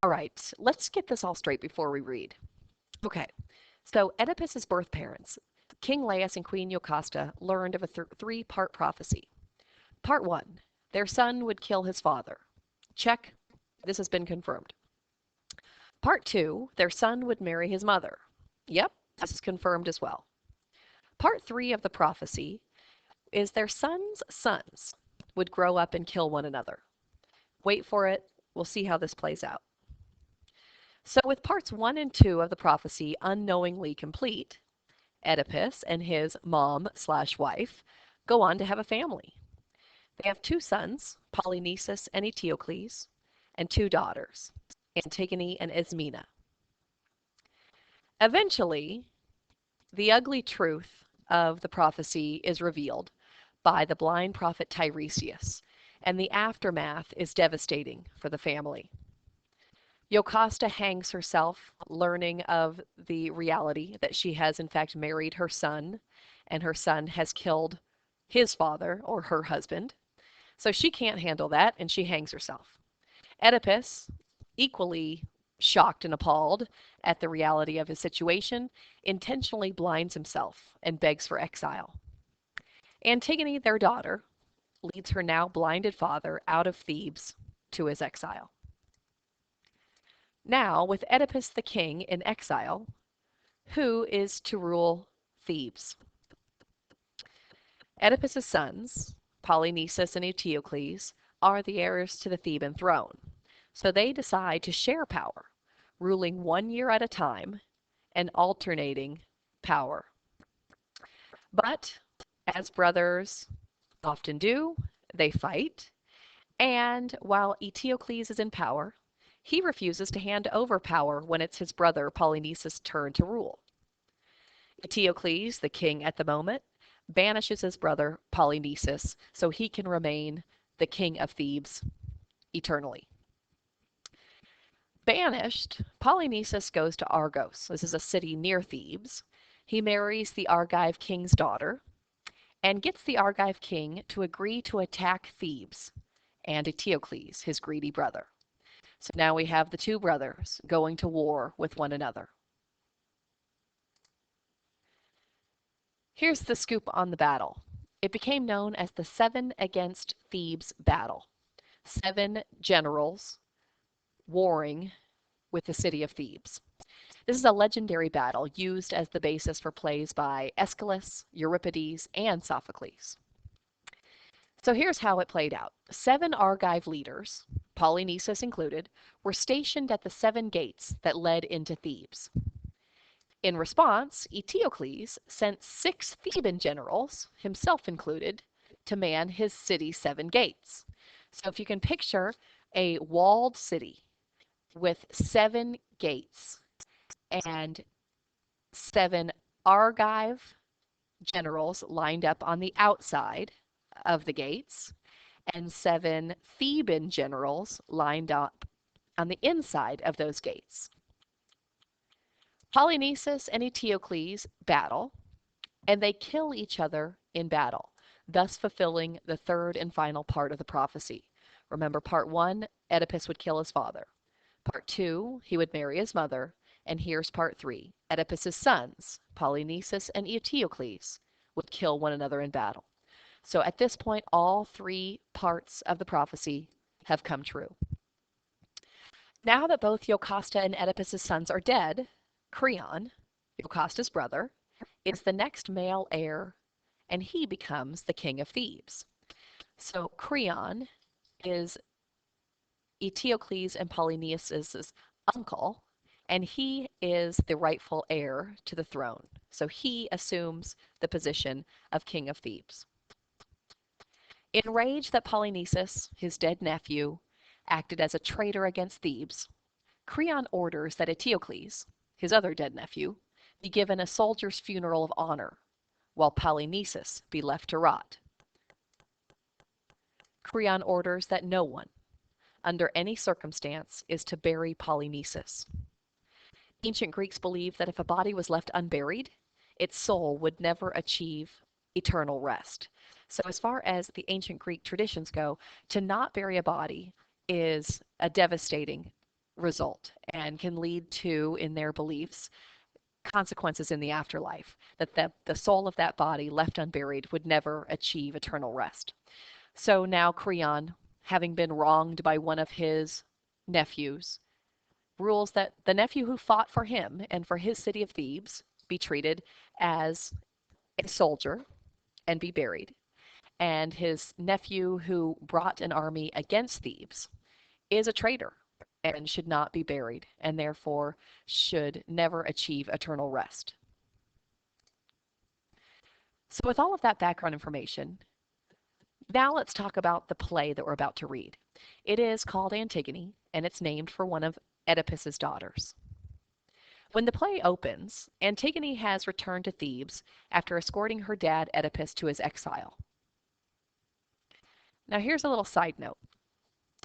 All right, let's get this all straight before we read. Okay, so Oedipus's birth parents, King Laius and Queen Jocasta, learned of a three-part prophecy. Part 1, their son would kill his father. Check, this has been confirmed. Part 2, their son would marry his mother. Yep, this is confirmed as well. Part 3 of the prophecy is their sons' sons would grow up and kill one another. Wait for it, we'll see how this plays out. So with parts 1 and 2 of the prophecy unknowingly complete, Oedipus and his mom/wife go on to have a family. They have two sons, Polynices and Eteocles, and two daughters, Antigone and Ismena. Eventually, the ugly truth of the prophecy is revealed by the blind prophet Tiresias, and the aftermath is devastating for the family. Jocasta hangs herself, learning of the reality that she has in fact married her son, and her son has killed his father or her husband. So she can't handle that, and she hangs herself. Oedipus, equally shocked and appalled at the reality of his situation, intentionally blinds himself and begs for exile. Antigone, their daughter, leads her now blinded father out of Thebes to his exile. Now, with Oedipus the king in exile, who is to rule Thebes? Oedipus's sons, Polynices and Eteocles, are the heirs to the Theban throne. So they decide to share power, ruling 1 year at a time and alternating power. But as brothers often do, they fight. And while Eteocles is in power, he refuses to hand over power when it's his brother Polynices' turn to rule. Eteocles, the king at the moment, banishes his brother Polynices so he can remain the king of Thebes eternally. Banished, Polynices goes to Argos. This is a city near Thebes. He marries the Argive king's daughter and gets the Argive king to agree to attack Thebes and Eteocles, his greedy brother. So now we have the two brothers going to war with one another. Here's the scoop on the battle. It became known as the 7 against Thebes battle. 7 generals warring with the city of Thebes. This is a legendary battle used as the basis for plays by Aeschylus, Euripides, and Sophocles. So here's how it played out. 7 Argive leaders, Polynices included, were stationed at the 7 gates that led into Thebes. In response, Eteocles sent 6 Theban generals, himself included, to man his city's 7 gates. So if you can picture a walled city with 7 gates and 7 Argive generals lined up on the outside of the gates, and 7 Theban generals lined up on the inside of those gates. Polynices and Eteocles battle, and they kill each other in battle, thus fulfilling the third and final part of the prophecy. Remember, part 1, Oedipus would kill his father. Part 2, he would marry his mother. And here's part 3. Oedipus's sons, Polynices and Eteocles, would kill one another in battle. So at this point, all 3 parts of the prophecy have come true. Now that both Jocasta and Oedipus's sons are dead, Creon, Jocasta's brother, is the next male heir, and he becomes the king of Thebes. So Creon is Eteocles and Polynices' uncle, and he is the rightful heir to the throne. So he assumes the position of king of Thebes. Enraged that Polynices, his dead nephew, acted as a traitor against Thebes, Creon orders that Eteocles, his other dead nephew, be given a soldier's funeral of honor, while Polynices be left to rot. Creon orders that no one, under any circumstance, is to bury Polynices. Ancient Greeks believed that if a body was left unburied, its soul would never achieve eternal rest. So as far as the ancient Greek traditions go, to not bury a body is a devastating result and can lead to, in their beliefs, consequences in the afterlife, that the soul of that body left unburied would never achieve eternal rest. So now Creon, having been wronged by one of his nephews, rules that the nephew who fought for him and for his city of Thebes be treated as a soldier and be buried, and his nephew who brought an army against Thebes is a traitor and should not be buried, and therefore should never achieve eternal rest. So, with all of that background information, now let's talk about the play that we're about to read. It is called Antigone, and it's named for one of Oedipus's daughters. When the play opens, Antigone has returned to Thebes after escorting her dad Oedipus to his exile. Now, here's a little side note.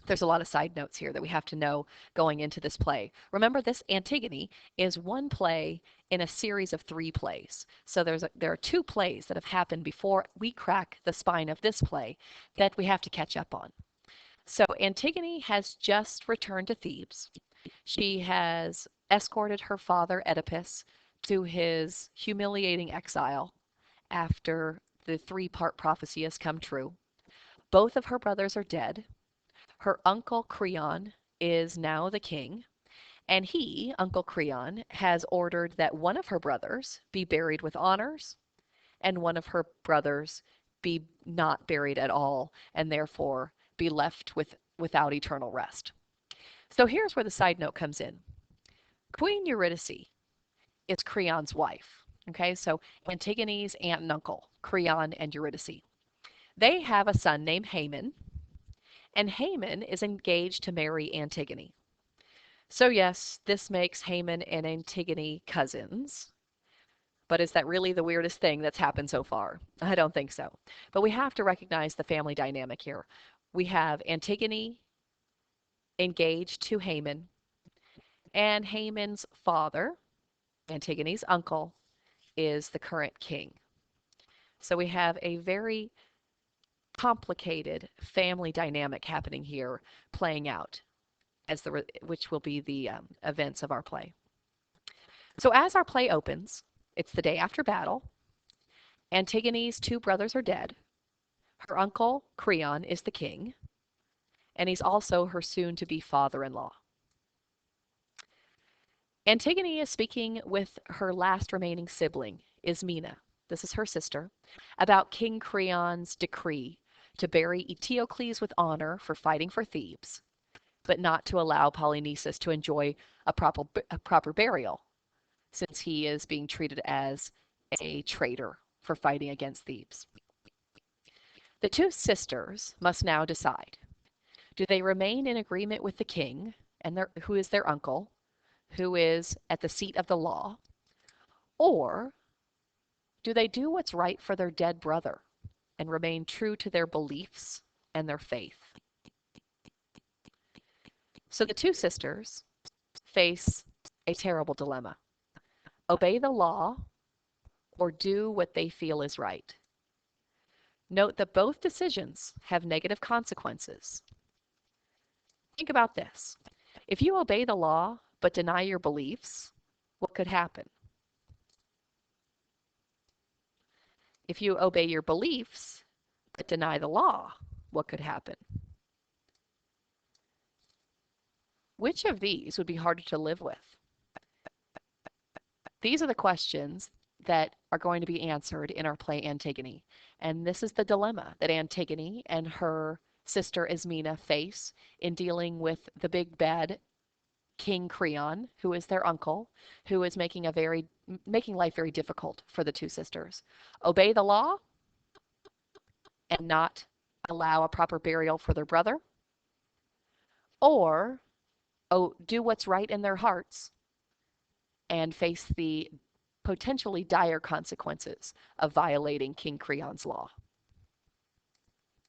There's a lot of side notes here that we have to know going into this play. Remember, this Antigone is one play in a series of 3 plays. So there are 2 plays that have happened before we crack the spine of this play that we have to catch up on. So Antigone has just returned to Thebes. She has escorted her father Oedipus to his humiliating exile after the 3-part prophecy has come true. Both of her brothers are dead. Her uncle Creon is now the king, and he, Uncle Creon, has ordered that one of her brothers be buried with honors and one of her brothers be not buried at all and therefore be left without eternal rest. So here's where the side note comes in. Queen Eurydice is Creon's wife. Okay, so Antigone's aunt and uncle, Creon and Eurydice. They have a son named Haman, and Haman is engaged to marry Antigone. So yes, this makes Haman and Antigone cousins. But is that really the weirdest thing that's happened so far? I don't think so. But we have to recognize the family dynamic here. We have Antigone engaged to Haman, and Haman's father, Antigone's uncle, is the current king. So we have a very complicated family dynamic happening here playing out, which will be the events of our play. So as our play opens, it's the day after battle. Antigone's 2 brothers are dead. Her uncle, Creon, is the king, and he's also her soon-to-be father-in-law. Antigone is speaking with her last remaining sibling, Ismena, this is her sister, about King Creon's decree to bury Eteocles with honor for fighting for Thebes, but not to allow Polynices to enjoy a proper burial, since he is being treated as a traitor for fighting against Thebes. The 2 sisters must now decide. Do they remain in agreement with the king, who is their uncle, who is at the seat of the law, or do they do what's right for their dead brother and remain true to their beliefs and their faith? So the 2 sisters face a terrible dilemma. Obey the law or do what they feel is right. Note that both decisions have negative consequences. Think about this. If you obey the law but deny your beliefs, what could happen? If you obey your beliefs but deny the law, what could happen? Which of these would be harder to live with? These are the questions that are going to be answered in our play Antigone. And this is the dilemma that Antigone and her sister Ismena face in dealing with the big bad King Creon, who is their uncle, who is making life very difficult for the 2 sisters. Obey the law and not allow a proper burial for their brother, or do what's right in their hearts and face the potentially dire consequences of violating King Creon's law.